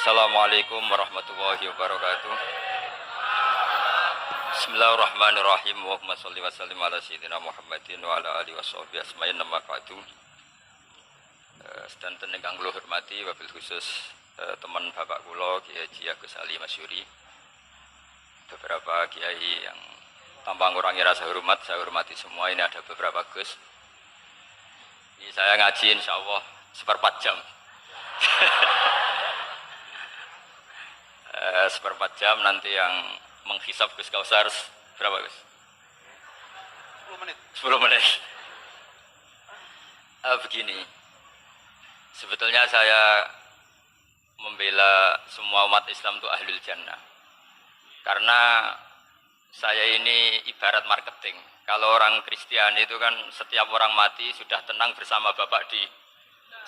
Assalamualaikum warahmatullahi wabarakatuh. Bismillahirrahmanirrahim. Allahumma sholli wa sallim ala sayyidina Muhammadin wa ala alihi washabihi asma'in nama ba'du. Sedanten ingkang kula hormati wabil khusus teman bapak kula Kiai Haji Agus Ali Masyuri. Beberapa kiai yang tanpa ngurangi rasa hormat, saya hormati semua. Ini ada beberapa Gus. Ini saya ngaji insyaallah seperempat jam. Seperempat jam nanti yang menghisap Gus Kausar berapa Gus? 10 menit. 10 menit. Begini, sebetulnya saya membela semua umat Islam itu ahlul jannah. Karena saya ini ibarat marketing. Kalau orang Kristiani itu kan setiap orang mati sudah tenang bersama Bapak di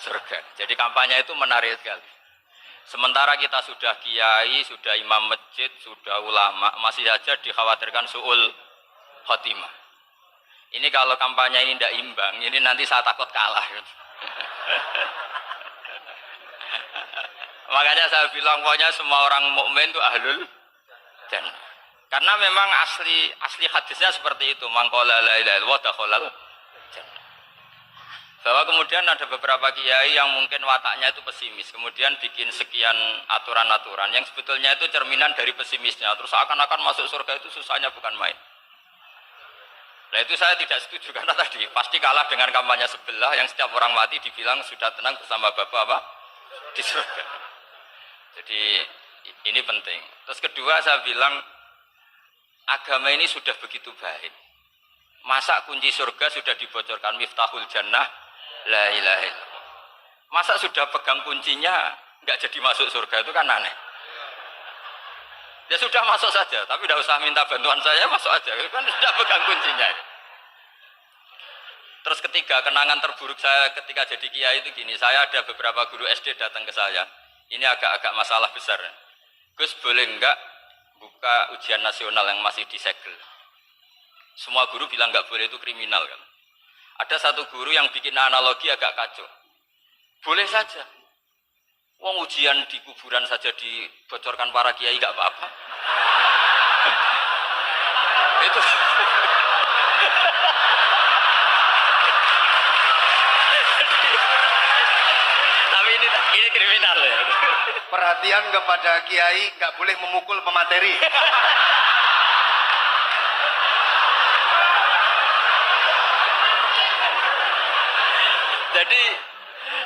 surga. Jadi kampanye itu menarik sekali. Sementara kita sudah kiai, sudah imam masjid, sudah ulama, masih saja dikhawatirkan su'ul khotimah. Ini kalau kampanye ini tidak imbang, ini nanti saya takut kalah. Makanya saya bilang pokoknya semua orang mukmin itu ahlul jannah. Karena memang asli hadisnya seperti itu, mangqala la ilaha illallah dakhalal jannah. Bahwa kemudian ada beberapa kiai yang mungkin wataknya itu pesimis, kemudian bikin sekian aturan-aturan yang sebetulnya itu cerminan dari pesimisnya. Terus akan-akan masuk surga itu susahnya bukan main. Nah itu saya tidak setuju karena tadi pasti kalah dengan kampanye sebelah yang setiap orang mati dibilang sudah tenang bersama Bapak apa di surga. Jadi ini penting. Terus kedua saya bilang agama ini sudah begitu baik. Masa kunci surga sudah dibocorkan miftahul jannah la ilaha illallah. Masa sudah pegang kuncinya nggak jadi masuk surga itu kan aneh. Ya sudah masuk saja, tapi tidak usah minta bantuan saya, masuk aja kan sudah pegang kuncinya. Terus ketiga, kenangan terburuk saya ketika jadi kiai itu gini, saya ada beberapa guru SD datang ke saya. Ini agak-agak masalah besar. Gus boleh enggak buka ujian nasional yang masih disegel? Semua guru bilang nggak boleh, itu kriminal kan. Ada satu guru yang bikin analogi agak kacau. Boleh saja. Wong ujian di kuburan saja dibocorkan para kiai nggak apa-apa. Itu. Tapi ini kriminal ya. Perhatian kepada kiai, nggak boleh memukul pemateri. Jadi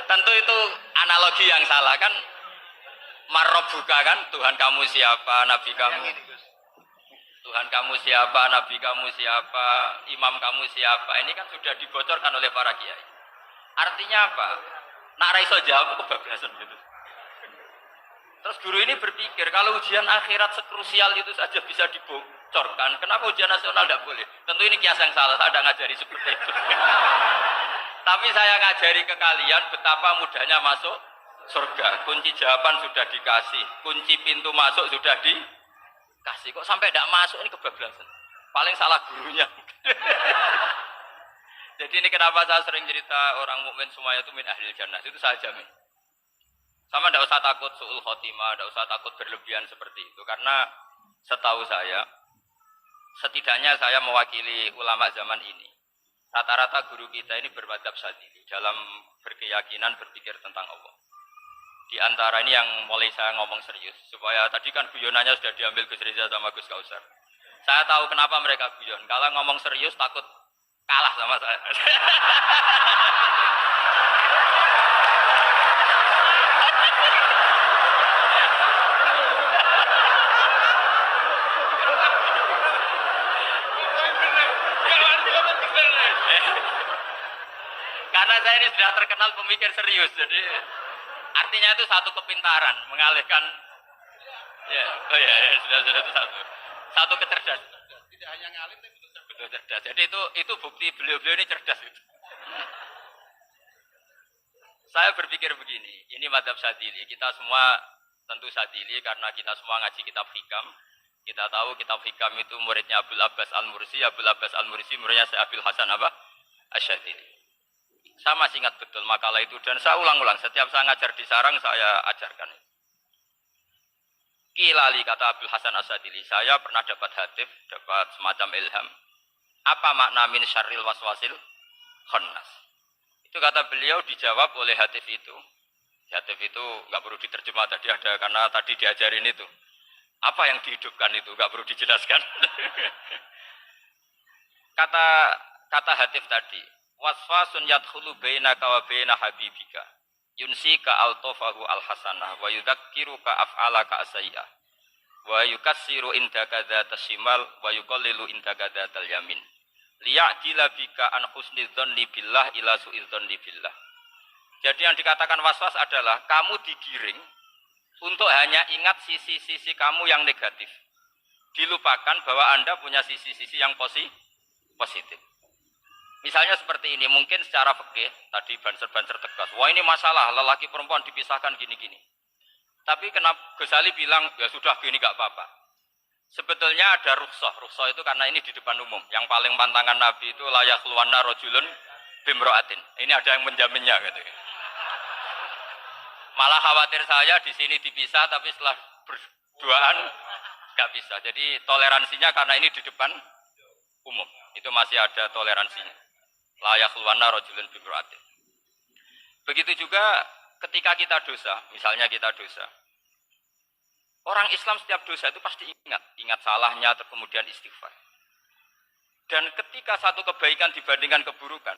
tentu itu analogi yang salah kan. Marrobuka kan, Tuhan kamu siapa, Nabi kamu. Tuhan kamu siapa, Nabi kamu siapa, imam kamu siapa. Ini kan sudah dibocorkan oleh para kiai. Artinya apa? Nak raiso jawab kebablasan gitu. Terus guru ini berpikir kalau ujian akhirat sekrusial itu saja bisa dibocorkan, kenapa ujian nasional tidak boleh? Tentu ini kias yang salah, saya tidak ngajari seperti itu. Tapi saya ngajari ke kalian betapa mudahnya masuk surga. Kunci jawaban sudah dikasih, kunci pintu masuk sudah dikasih. Kok sampai tidak masuk, ini kebablasan. Paling salah gurunya. Jadi ini kenapa saya sering cerita orang mukmin semuanya itu min ahlil jannah, itu saya jamin. Sama tidak usah takut su'ul khotimah, tidak usah takut berlebihan seperti itu. Karena setahu saya, setidaknya saya mewakili ulama zaman ini. Rata-rata guru kita ini bermadzhab Syadzili dalam berkeyakinan berpikir tentang Allah. Di antara ini yang mulai saya ngomong serius, supaya tadi kan guyonannya sudah diambil Gus Reza sama Gus Kausar. Saya tahu kenapa mereka guyon. Kalau ngomong serius takut kalah sama saya. Karena saya ini sudah terkenal pemikir serius, jadi artinya itu satu kepintaran mengalihkan, ya, oh ya, sudah itu satu kecerdasan. Tidak hanya ngalim tapi betul cerdas. Jadi itu bukti beliau-beliau ini cerdas itu. Saya berpikir begini, ini madzhab Syadzili, kita semua tentu Syadzili karena kita semua ngaji kitab hikam. Kita tahu kitab hikam itu muridnya Abdul Abbas Al-Mursi, Abdul Abbas Al-Mursi muridnya Syekh Abdul Hasan apa? Asy-Syadzili. Saya masih ingat betul makalah itu dan saya ulang-ulang setiap saya ngajar di sarang saya ajarkan. Kilali kata Abdul Hasan As-Sadili, saya pernah dapat hatif, dapat semacam ilham. Apa makna min syarril waswasil khannas? Itu kata beliau dijawab oleh hatif itu. Hatif itu nggak perlu diterjemah tadi ada karena tadi diajarin itu. Apa yang dihidupkan itu nggak perlu dijelaskan. kata hatif tadi, waswasun yadkhulu bainaka wa baina habibika. Yunsika altofahu alhasanah wa yudzakiruka af'alaka asayyah wa yukassiru indaka dzatas shimal wa yuqallilu indaka dzatal yamin liya'dila bika an husnil dzanni billah ila su'il dzanni billah. Jadi yang dikatakan waswas adalah kamu digiring untuk hanya ingat sisi-sisi kamu yang negatif. Dilupakan bahwa Anda punya sisi-sisi yang positif. Misalnya seperti ini, mungkin secara fikih, tadi banser-banser tegas, wah ini masalah, lelaki perempuan dipisahkan gini-gini. Tapi kenapa Ghazali bilang, ya sudah gini gak apa-apa. Sebetulnya ada rukhsah itu karena ini di depan umum. Yang paling pantangan Nabi itu layak luwana rojulun bimro'atin. Ini ada yang menjaminnya gitu. Malah khawatir saya di sini dipisah, tapi setelah berduaan gak bisa. Jadi toleransinya karena ini di depan umum. Itu masih ada toleransinya. Layak luwana rojulun bimro'atin. Begitu juga ketika kita dosa, misalnya kita dosa. Orang Islam setiap dosa itu pasti ingat salahnya, kemudian istighfar. Dan ketika satu kebaikan dibandingkan keburukan,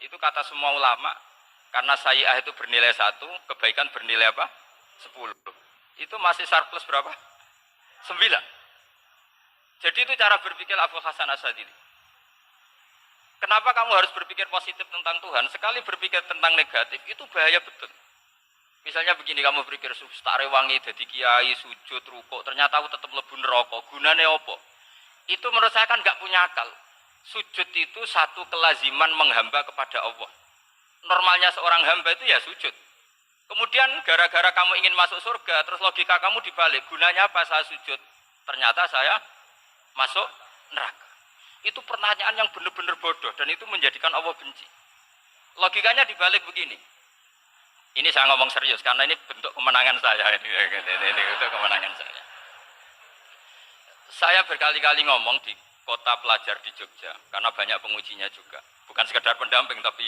itu kata semua ulama, karena sayi'ah itu bernilai 1, kebaikan bernilai apa? 10. Itu masih surplus berapa? 9. Jadi itu cara berpikir Abdul Hasan As-Sadili. Kenapa kamu harus berpikir positif tentang Tuhan? Sekali berpikir tentang negatif, itu bahaya betul. Misalnya begini, kamu berpikir, tak rewangi, jadi kiai, sujud, rukuk, ternyata aku tetap lebu neraka. Gunanya apa? Itu menurut saya kan nggak punya akal. Sujud itu satu kelaziman menghamba kepada Allah. Normalnya seorang hamba itu ya sujud. Kemudian gara-gara kamu ingin masuk surga, terus logika kamu dibalik. Gunanya apa saya sujud? Ternyata saya masuk neraka. Itu pertanyaan yang benar-benar bodoh dan itu menjadikan Allah benci. Logikanya dibalik begini. Ini saya ngomong serius karena ini bentuk kemenangan saya. Ini bentuk kemenangan saya. Saya berkali-kali ngomong di kota pelajar di Jogja karena banyak pengujinya juga. Bukan sekedar pendamping tapi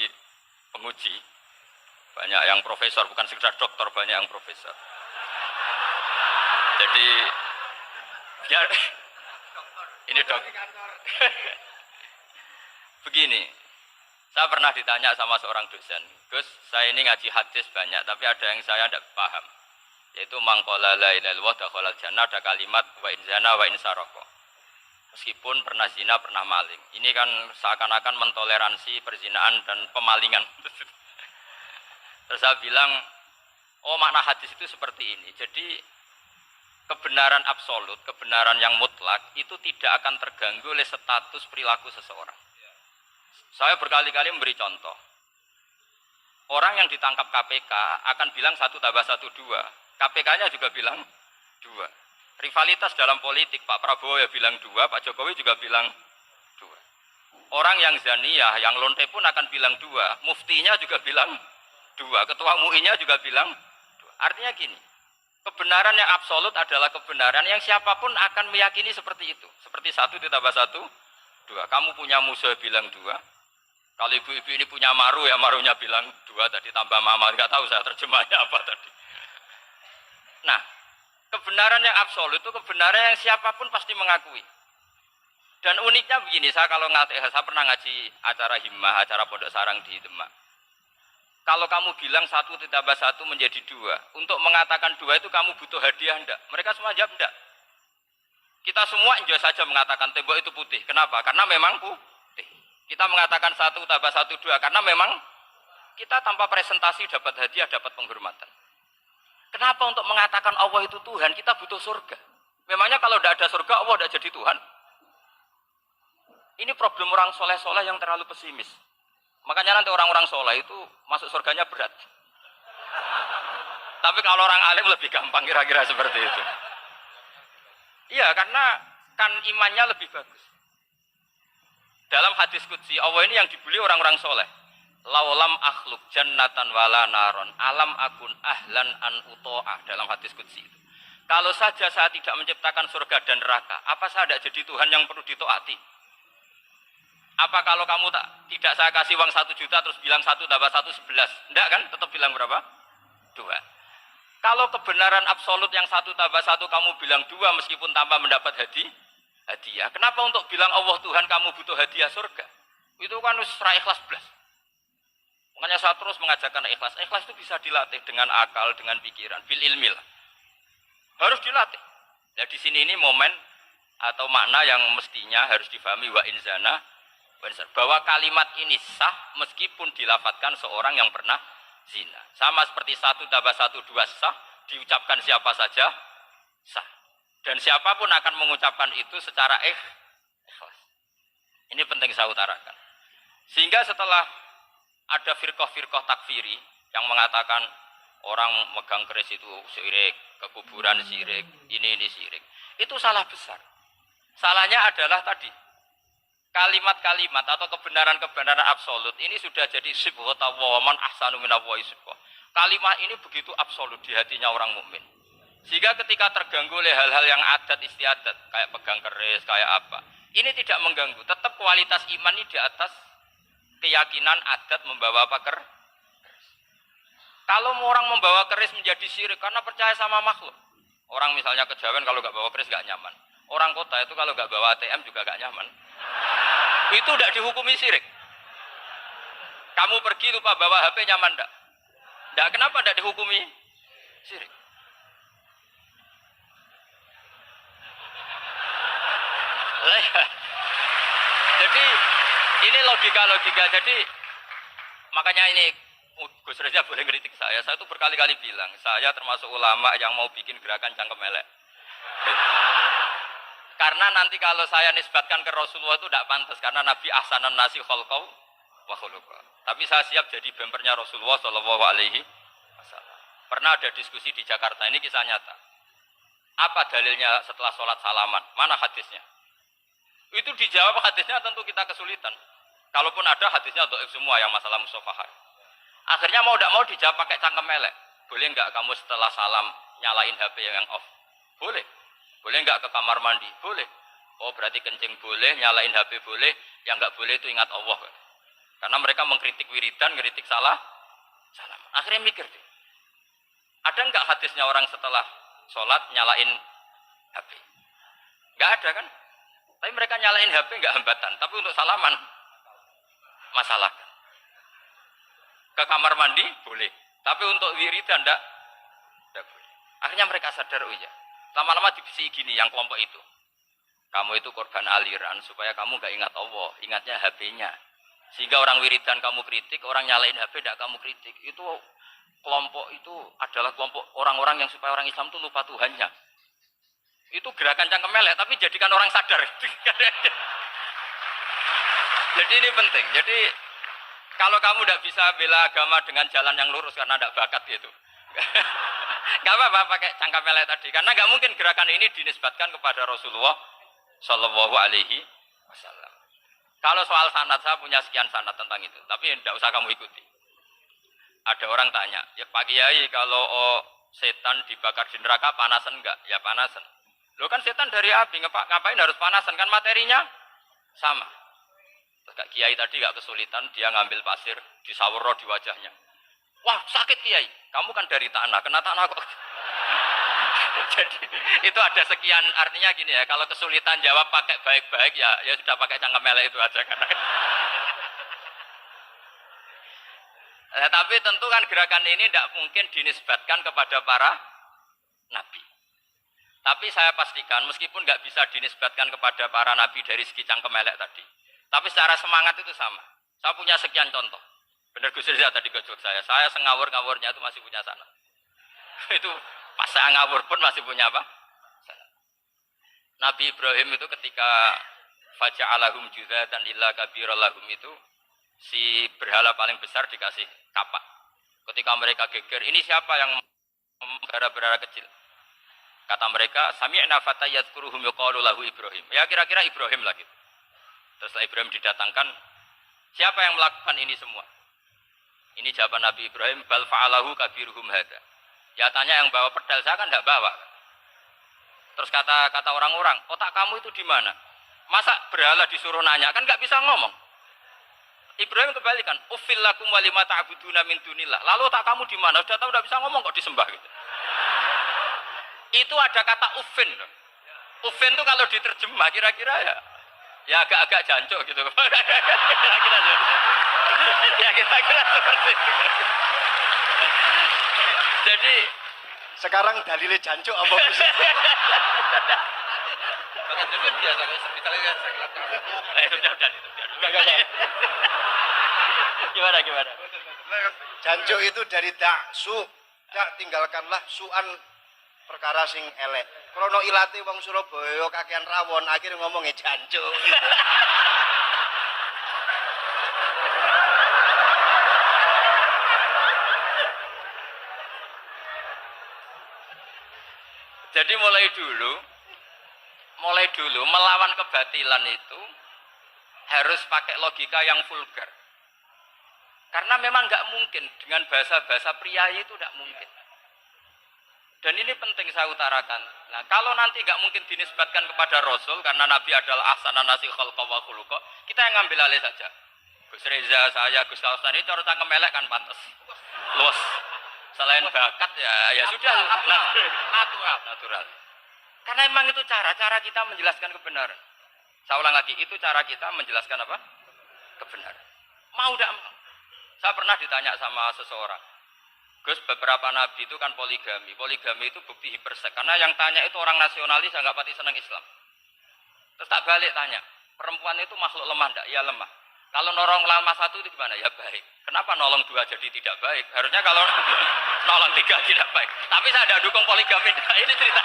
penguji. Banyak yang profesor, bukan sekedar doktor, banyak yang profesor. Jadi biar ini dok. Begini, saya pernah ditanya sama seorang dosen, Gus, saya ini ngaji hadis banyak, tapi ada yang saya tidak paham, yaitu mangkola la ilaha illallah dakhalal jannah, ada kalimat wa in zana wa in saraka. Meskipun pernah zina, pernah maling. Ini kan seakan-akan mentoleransi perzinaan dan pemalingan. Terus saya bilang, oh makna hadis itu seperti ini. Jadi kebenaran absolut, kebenaran yang mutlak itu tidak akan terganggu oleh status perilaku seseorang. Saya berkali-kali memberi contoh. Orang yang ditangkap KPK akan bilang 1 tambah 1 2. KPK-nya juga bilang 2. Rivalitas dalam politik, Pak Prabowo ya bilang 2, Pak Jokowi juga bilang 2. Orang yang zaniyah, yang lonte pun akan bilang 2. Muftinya juga bilang 2. Ketua MUI-nya juga bilang 2. Artinya gini. Kebenaran yang absolut adalah kebenaran yang siapapun akan meyakini seperti itu. Seperti 1 ditambah 1, 2. Kamu punya musuh bilang 2. Kalau ibu-ibu ini punya maru, ya marunya bilang 2 tadi tambah mama. Enggak tahu saya terjemahnya apa tadi. Nah, kebenaran yang absolut itu kebenaran yang siapapun pasti mengakui. Dan uniknya begini, saya pernah ngaji acara himmah, acara pondok sarang di Demak. Kalau kamu bilang 1 ditambah 1 menjadi 2, untuk mengatakan 2 itu kamu butuh hadiah enggak? Mereka semua jawab enggak. Kita semua enjoy saja mengatakan tembok itu putih. Kenapa? Karena memang putih. Kita mengatakan 1 tambah 1 2 karena memang kita tanpa presentasi dapat hadiah, dapat penghormatan. Kenapa untuk mengatakan Allah itu Tuhan kita butuh surga? Memangnya kalau tidak ada surga Allah tidak jadi Tuhan? Ini problem orang soleh-soleh yang terlalu pesimis. Makanya nanti orang-orang soleh itu masuk surganya berat. Tapi kalau orang alim lebih gampang kira-kira seperti itu. Iya, karena kan imannya lebih bagus. Dalam hadis qudsi, Allah ini yang dibuli orang-orang soleh. Laulam akhluk jannatan wala naron, alam akun ahlan an uto'ah. Dalam hadis qudsi itu. Kalau saja saya tidak menciptakan surga dan neraka, apa saya tidak jadi Tuhan yang perlu ditaati? Apa kalau kamu tidak saya kasih uang 1 juta terus bilang 1 tambah 1 11? Enggak kan? Tetap bilang berapa? 2. Kalau kebenaran absolut yang 1 tambah 1 kamu bilang 2 meskipun tanpa mendapat hadiah. Kenapa untuk bilang Allah Tuhan kamu butuh hadiah surga? Itu kan secara ikhlas belas. Makanya saya terus mengajarkan ikhlas. Ikhlas itu bisa dilatih dengan akal, dengan pikiran, bil ilmi lah. Harus dilatih. Ya di sini ini momen atau makna yang mestinya harus difahami wa inzana bahwa kalimat ini sah meskipun dilafatkan seorang yang pernah zina. Sama seperti 1 tambah 1 2 sah, diucapkan siapa saja sah. Dan siapapun akan mengucapkan itu secara ikhlas. Ini penting saya utarakan. Sehingga setelah ada firqah-firqah takfiri yang mengatakan orang megang keris itu syirik, ke kuburan syirik, ini syirik. Itu salah besar. Salahnya adalah tadi kalimat-kalimat atau kebenaran-kebenaran absolut ini sudah jadi sibghata wa man ahsanu minallahi sibghah. Kalimat ini begitu absolut di hatinya orang mukmin. Sehingga ketika terganggu oleh hal-hal yang adat istiadat, kayak pegang keris, kayak apa, ini tidak mengganggu. Tetap kualitas iman ini di atas keyakinan adat membawa apa keris. Kalau orang membawa keris menjadi syirik karena percaya sama makhluk. Orang misalnya kejawen kalau nggak bawa keris nggak nyaman. Orang kota itu kalau nggak bawa ATM juga nggak nyaman. Itu tidak dihukumi syirik. Kamu pergi lupa bawa HP nyaman enggak? Enggak, kenapa tidak dihukumi syirik? Jadi ini logika-logika. Jadi makanya ini Gus Reza boleh ngeritik saya. Saya itu berkali-kali bilang, saya termasuk ulama yang mau bikin gerakan cangkem elek. Karena nanti kalau saya nisbatkan ke Rasulullah itu tidak pantas. Karena Nabi ahsanan nasi khalqau wa khuluqa. Tapi saya siap jadi bempernya Rasulullah Shallallahu Alaihi Wasallam. Pernah ada diskusi di Jakarta, ini kisah nyata. Apa dalilnya setelah sholat salaman? Mana hadisnya? Itu dijawab hadisnya tentu kita kesulitan. Kalaupun ada hadisnya dhaif semua yang masalah musafahah. Akhirnya mau tidak mau dijawab pakai cangkem elek. Boleh enggak kamu setelah salam nyalain HP yang off? Boleh. Boleh enggak ke kamar mandi? Boleh. Oh berarti kencing boleh, nyalain HP boleh. Yang enggak boleh itu ingat Allah. Karena mereka mengkritik wiridan, ngeritik salam. Akhirnya mikir deh. Ada enggak hadisnya orang setelah sholat nyalain HP? Enggak ada kan? Tapi mereka nyalain HP enggak hambatan. Tapi untuk salaman masalah. Ke kamar mandi boleh, tapi untuk wiridan tidak boleh. Akhirnya mereka sadar, oh iya, lama-lama dibisi gini yang kelompok itu. Kamu itu korban aliran supaya kamu nggak ingat Allah, ingatnya HP-nya. Sehingga orang wiridan kamu kritik, orang nyalain HP tidak kamu kritik. Itu kelompok itu adalah kelompok orang-orang yang supaya orang Islam itu lupa Tuhannya. Itu gerakan cangkem elek, tapi jadikan orang sadar. Jadi ini penting. Jadi kalau kamu tidak bisa bela agama dengan jalan yang lurus karena tidak bakat gitu. Gak apa-apa pakai cangkem elek tadi. Karena nggak mungkin gerakan ini dinisbatkan kepada Rasulullah Shallallahu Alaihi Wasallam. Kalau soal sanad, saya punya sekian sanad tentang itu. Tapi tidak usah kamu ikuti. Ada orang tanya, ya Pak Kiai kalau setan dibakar di neraka panasan enggak? Ya panasan. Loh kan setan dari api, ngapain harus panasan? Kan materinya sama. Kak Kiai tadi gak kesulitan, dia ngambil pasir, disawero di wajahnya. Wah sakit Kiai, kamu kan dari tanah, kena tanah kok. Jadi itu ada sekian, artinya gini ya, kalau kesulitan jawab pakai baik-baik ya sudah pakai cangkem elek itu aja. Karena tapi tentu kan gerakan ini tidak mungkin dinisbatkan kepada para nabi. Tapi saya pastikan meskipun nggak bisa dinisbatkan kepada para nabi dari segi cangkem elek tadi. Tapi secara semangat itu sama. Saya punya sekian contoh. Benar Gus Rizal tadi gojok saya. Saya sengawur-ngawurnya itu masih punya sana. Itu pas saya ngawur pun masih punya apa? Sana. Nabi Ibrahim itu ketika faja'alahum juzatan illa kabiralahum itu si berhala paling besar dikasih kapak. Ketika mereka geger, ini siapa yang berhala-berhala kecil? Kata mereka, sami'na fata yadhkuruhum yuqalu lahu Ibrahim. Ya kira-kira Ibrahim lagi. Terus Ibrahim didatangkan, siapa yang melakukan ini semua? Ini jawaban Nabi Ibrahim, bal fa'alahu kabiruhum hada. Ya tanya yang bawa pedal, saya kan tidak bawa. Terus kata orang-orang, otak kamu itu di mana? Masa berhala disuruh nanya, kan nggak bisa ngomong. Ibrahim kebalikan, ufil lakum walima ta'buduna min dunillah. Lalu otak kamu di mana? Sudah tahu udah bisa ngomong kok disembah gitu. Itu ada kata ufin. Ufin itu kalau diterjemah kira-kira ya agak-agak jancuk gitu. Kira-kira ya kira-kira seperti itu. Jadi Sekarang dalile jancuk apa bisa? Gimana? Jancuk itu dari su. Tinggalkanlah suan perkara sing elek. Krono ilate wong Surabaya kakean rawon akhirnya ngomongnya jancuk. Jadi mulai dulu melawan kebatilan itu harus pakai logika yang vulgar. Karena memang nggak mungkin dengan bahasa-bahasa priayi itu nggak mungkin. Dan ini penting saya utarakan. Nah, kalau nanti nggak mungkin dinisbatkan kepada Rasul karena Nabi adalah ahsanan nasi khalqa wa khuluqa, kita yang ngambil alih saja. Gus Reza, saya, Gus Kaustan ini cara cangkem elek kan pantas. Luas. Selain bakat ya sudah natural. Karena memang itu cara kita menjelaskan kebenaran. Saya ulang lagi, itu cara kita menjelaskan apa? Kebenaran. Mau tidak mau. Saya pernah ditanya sama seseorang, Gus, beberapa nabi itu kan poligami. Poligami itu bukti hipersek. Karena yang tanya itu orang nasionalis yang nggak pati senang Islam. Terus tak balik tanya, perempuan itu makhluk lemah enggak? Ya lemah. Kalau nolong lama satu itu gimana? Ya baik. Kenapa nolong dua jadi tidak baik? Harusnya kalau nolong tiga tidak baik. Tapi saya tidak dukung poligami. Nah, ini cerita.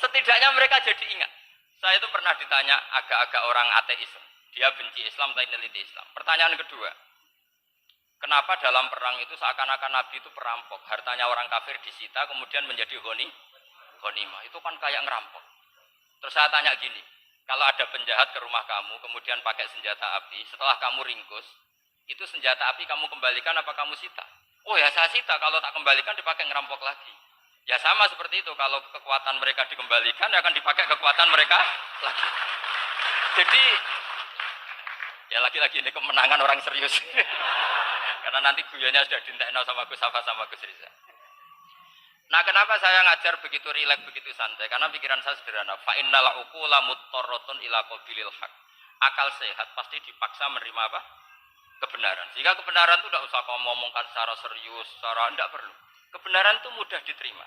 Setidaknya mereka jadi ingat. Saya itu pernah ditanya agak-agak orang ateis. Dia benci Islam tapi meneliti Islam. Pertanyaan kedua. Kenapa dalam perang itu seakan-akan Nabi itu perampok, hartanya orang kafir disita kemudian menjadi ghanimah. Itu kan kayak ngerampok. Terus saya tanya gini, kalau ada penjahat ke rumah kamu kemudian pakai senjata api, setelah kamu ringkus, itu senjata api kamu kembalikan apa kamu sita? Oh ya saya sita, kalau tak kembalikan dipakai ngerampok lagi. Ya sama seperti itu, kalau kekuatan mereka dikembalikan ya akan dipakai kekuatan mereka lagi. Jadi ya lagi-lagi ini kemenangan orang serius. Karena nanti guyanya sudah dintekno sama Gus Safa sama Gus Riza. Nah, kenapa saya ngajar begitu rileks, begitu santai? Karena pikiran saya sederhana. Fa innal uqula muttarratun ila qabilil haq. Akal sehat pasti dipaksa menerima apa? Kebenaran. Sehingga kebenaran itu tidak usah kamu ngomongkan secara serius, secara tidak perlu. Kebenaran itu mudah diterima.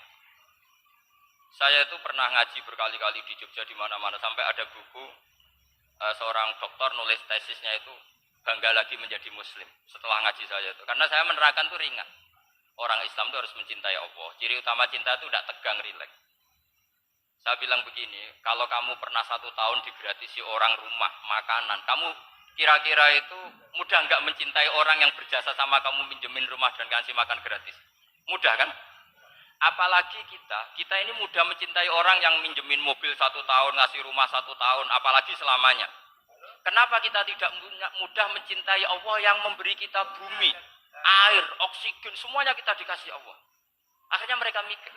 Saya itu pernah ngaji berkali-kali di Jogja di mana-mana sampai ada buku seorang dokter nulis tesisnya itu bangga lagi menjadi muslim setelah ngaji saya itu. Karena saya menerangkan itu ringan. Orang Islam itu harus mencintai Allah. Ciri utama cinta itu tidak tegang, rileks. Saya bilang begini, kalau kamu pernah 1 tahun digratisi orang rumah, makanan, kamu kira-kira itu mudah nggak mencintai orang yang berjasa sama kamu minjemin rumah dan kasih makan gratis? Mudah kan? Apalagi kita ini mudah mencintai orang yang minjemin mobil 1 tahun, ngasih rumah 1 tahun, apalagi selamanya. Kenapa kita tidak mudah mencintai Allah yang memberi kita bumi, air, oksigen, semuanya kita dikasih Allah. Akhirnya mereka mikir,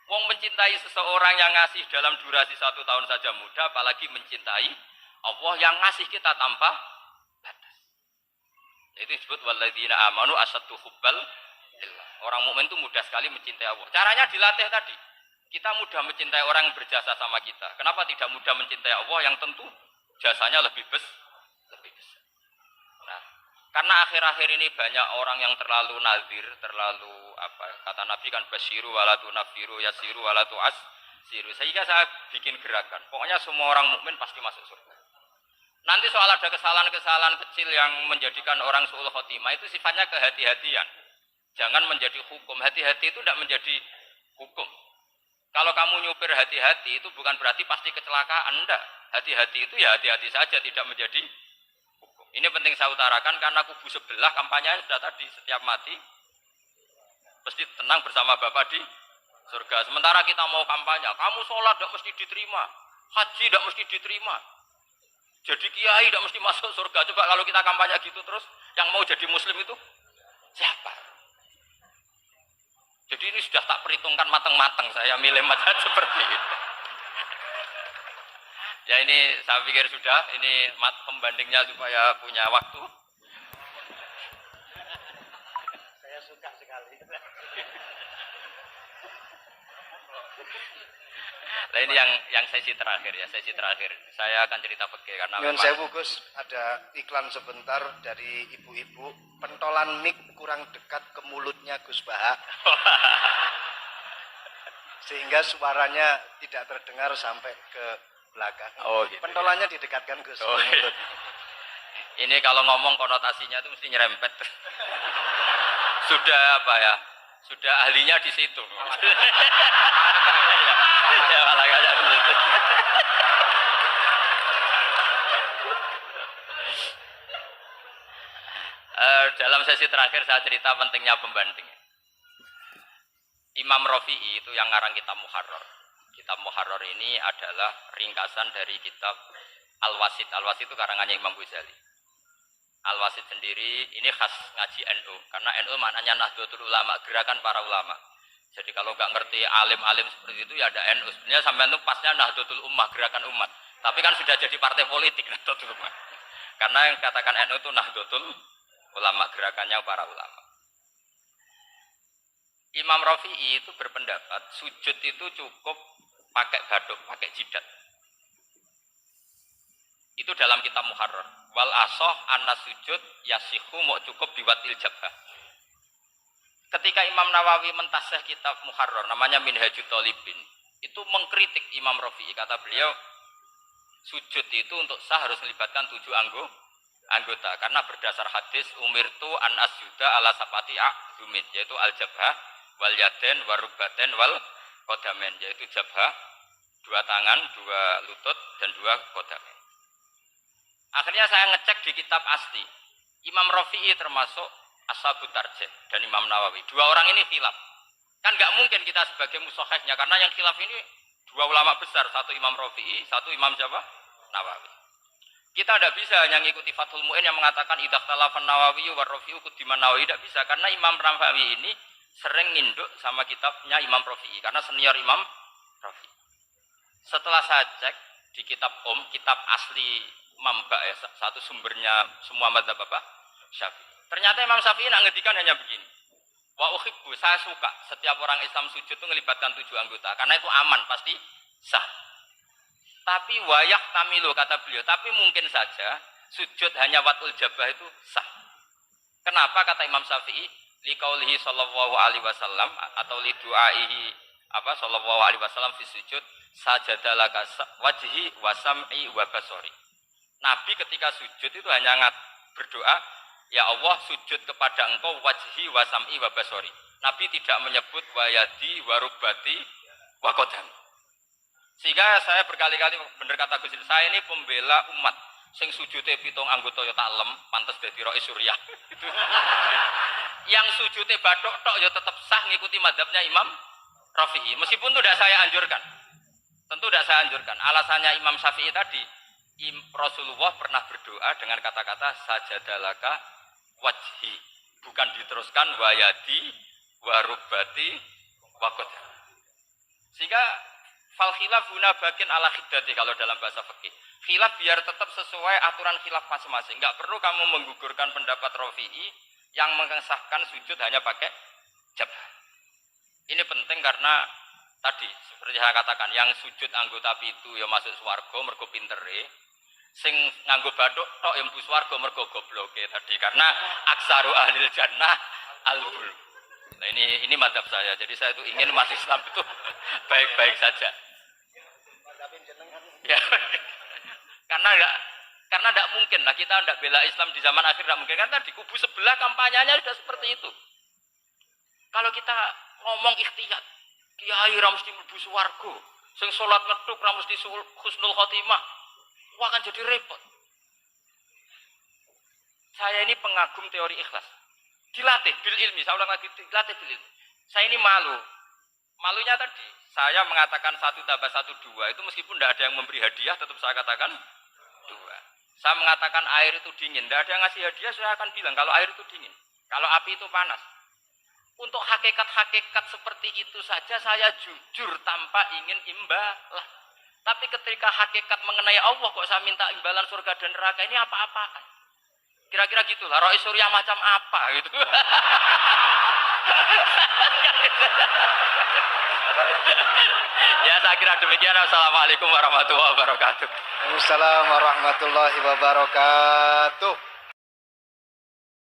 wong mencintai seseorang yang ngasih dalam durasi 1 tahun saja mudah, apalagi mencintai Allah yang ngasih kita tanpa batas. Itu disebut walladzina amanu asaddu hubbal lillah. Orang mukmin itu mudah sekali mencintai Allah. Caranya dilatih tadi. Kita mudah mencintai orang yang berjasa sama kita. Kenapa tidak mudah mencintai Allah yang tentu jasanya lebih besar? Nah, karena akhir-akhir ini banyak orang yang terlalu nazir, terlalu kata Nabi kan basyiru walatu nafiru yasiru walatu asiru. Sehingga saya bikin gerakan. Pokoknya semua orang mukmin pasti masuk surga. Nanti soal ada kesalahan-kesalahan kecil yang menjadikan orang su'ul khotimah itu sifatnya kehati-hatian. Jangan menjadi hukum. Hati-hati itu tidak menjadi hukum. Kalau kamu nyupir hati-hati itu bukan berarti pasti kecelakaan. Enggak. Hati-hati itu ya hati-hati saja, tidak menjadi hukum. Ini penting saya utarakan karena kubu sebelah kampanye sudah tadi. Setiap mati mesti tenang bersama Bapak di surga. Sementara kita mau kampanye, kamu sholat tidak mesti diterima, haji tidak mesti diterima, jadi kiai tidak mesti masuk surga. Coba kalau kita kampanye gitu terus, yang mau jadi muslim itu siapa? Jadi ini sudah tak perhitungkan matang-matang, saya milih mazhab seperti itu. Ya ini saya pikir sudah, ini pembandingnya supaya punya waktu. Saya suka sekali. Nah ini yang sesi terakhir ya, sesi terakhir. Saya akan cerita fikih karena Nyun sewu Gus, ada iklan sebentar dari ibu-ibu, pentolan mic kurang dekat ke mulutnya Gus Baha. Sehingga suaranya tidak terdengar sampai ke belakang. Oh, gitu, pentolannya didekatkan Gus. Oh, iya. Ini kalau ngomong konotasinya itu mesti nyerempet. Sudah apa ya? Sudah ahlinya di situ. Ya malah kayak gitu. Dalam sesi terakhir saya cerita pentingnya pembanding. Imam Rafi'i itu yang ngarang kitab Muharrar. Kitab Muharrar ini adalah ringkasan dari kitab Al-Wasit. Al-Wasit itu karangannya Imam Ghazali. Al-Wasit sendiri ini khas ngaji NU, karena NU maknanya Nahdlatul Ulama, gerakan para ulama. Jadi kalau nggak ngerti alim-alim seperti itu ya ada NU. Sebenarnya sampai itu pasnya Nahdlatul Ummah, gerakan umat. Tapi kan sudah jadi partai politik Nahdlatul Ummah. Karena yang katakan NU itu Nahdlatul Ulama, gerakannya para ulama. Imam Rafi'i itu berpendapat sujud itu cukup pakai baduk, pakai jidat. Itu dalam kitab Muharrar. Wal asoh anna sujud yasihu mau cukup biwatil jabah. Ketika Imam Nawawi mentasih kitab Muharrar, namanya Minhajut Thalibin, itu mengkritik Imam Rafi'i. Kata beliau, sujud itu untuk sah harus melibatkan 7 anggota. Karena berdasar hadis, umirtu an asjuda ala sapati a'zumin, yaitu al-jabhah, wal yaden, warubaten, wal kodamen, yaitu jabhah, 2 tangan, 2 lutut, dan 2 kodamen. Akhirnya saya ngecek di kitab asli. Imam Rafi'i termasuk Ashabut Tarjih dan Imam Nawawi. 2 orang ini khilaf. Kan nggak mungkin kita sebagai musohehnya, karena yang khilaf ini 2 ulama besar. Satu Imam Rafi'i, satu Imam siapa? Nawawi. Kita tidak bisa hanya ngikuti Fathul Mu'in yang mengatakan idah talafan Nawawi wa Rafi'u kudiman Nawawi. Tidak bisa, karena Imam Nawawi ini sering nginduk sama kitabnya Imam Rafi'i, karena senior Imam Rafi'i. Setelah saya cek di kitab kitab asli Mamba ya, satu sumbernya semua madzhab apa? Syafi'i. Ternyata Imam Syafi'i nak ngedikan hanya begini. Wa uhibbu, saya suka setiap orang Islam sujud itu melibatkan 7 anggota, karena itu aman, pasti sah. Tapi wayak tamilu, kata beliau, tapi mungkin saja sujud hanya watul jabah itu sah. Kenapa kata Imam Syafi'i? Liqaulihi sallallahu alaihi wasallam atau li du'aihi apa sallallahu alaihi wasallam fi sujud sajadalaka wajhi wa sam'i wa basari. Nabi ketika sujud itu hanya berdoa, ya Allah sujud kepada engkau wajhi wa sam'i wa basari. Nabi tidak menyebut wayadi wa rubati wa qadami. Sehingga saya berkali-kali benar kata Gus, saya ini pembela umat. Sing sujudnya 7 anggota ya tak lem, pantes dadi rois Suriah. Yang sujudnya bathuk tok ya tetap sah ngikuti mazhabnya Imam Rafi'i. Meskipun itu tidak saya anjurkan. Tentu tidak saya anjurkan. Alasannya Imam Syafi'i tadi, Rasulullah pernah berdoa dengan kata-kata sajadalaka wajhi, bukan diteruskan wayadi warubati wakot. Sehingga fal khilaf guna bagian ala khiddati kalau dalam bahasa fikih. Khilaf biar tetap sesuai aturan khilaf masing-masing. Enggak perlu kamu menggugurkan pendapat Rafi'i yang mengesahkan sujud hanya pakai jabah. Ini penting karena tadi seperti saya katakan, yang sujud anggota pitu ya masuk swarga mergo pintere. Sing nganggo bathuk tok yang mlebu swarga mergo gobloke tadi, karena aksaru ahlil jannah al-bul. Nah ini madzhab saya. Jadi saya itu ingin umat Islam itu baik-baik saja. Ya. Karena enggak mungkin lah kita enggak bela Islam di zaman akhir, enggak mungkin. Karena di kubu sebelah kampanyenya sudah seperti itu. Kalau kita ngomong ikhtiyat, kiai ra mesti mlebu swarga, sing salat medhuk ra mesti husnul khotimah. Wah, akan jadi repot. Saya ini pengagum teori ikhlas. Dilatih bil ilmi, saya ulang lagi, dilatih bil ilmi. Saya ini malu. Malunya tadi, saya mengatakan 1 tambah 1 2, itu meskipun tidak ada yang memberi hadiah, tetap saya katakan 2. Saya mengatakan air itu dingin, tidak ada yang ngasih hadiah, saya akan bilang kalau air itu dingin. Kalau api itu panas. Untuk hakikat-hakikat seperti itu saja saya jujur tanpa ingin imbalan. Tapi ketika hakikat mengenai Allah kok saya minta imbalan surga dan neraka, ini apa-apaan? Kira-kira gitu lah, Rois Surya macam apa gitu. Ya saya kira demikian. Assalamualaikum warahmatullahi wabarakatuh. Waalaikumsalam warahmatullahi wabarakatuh.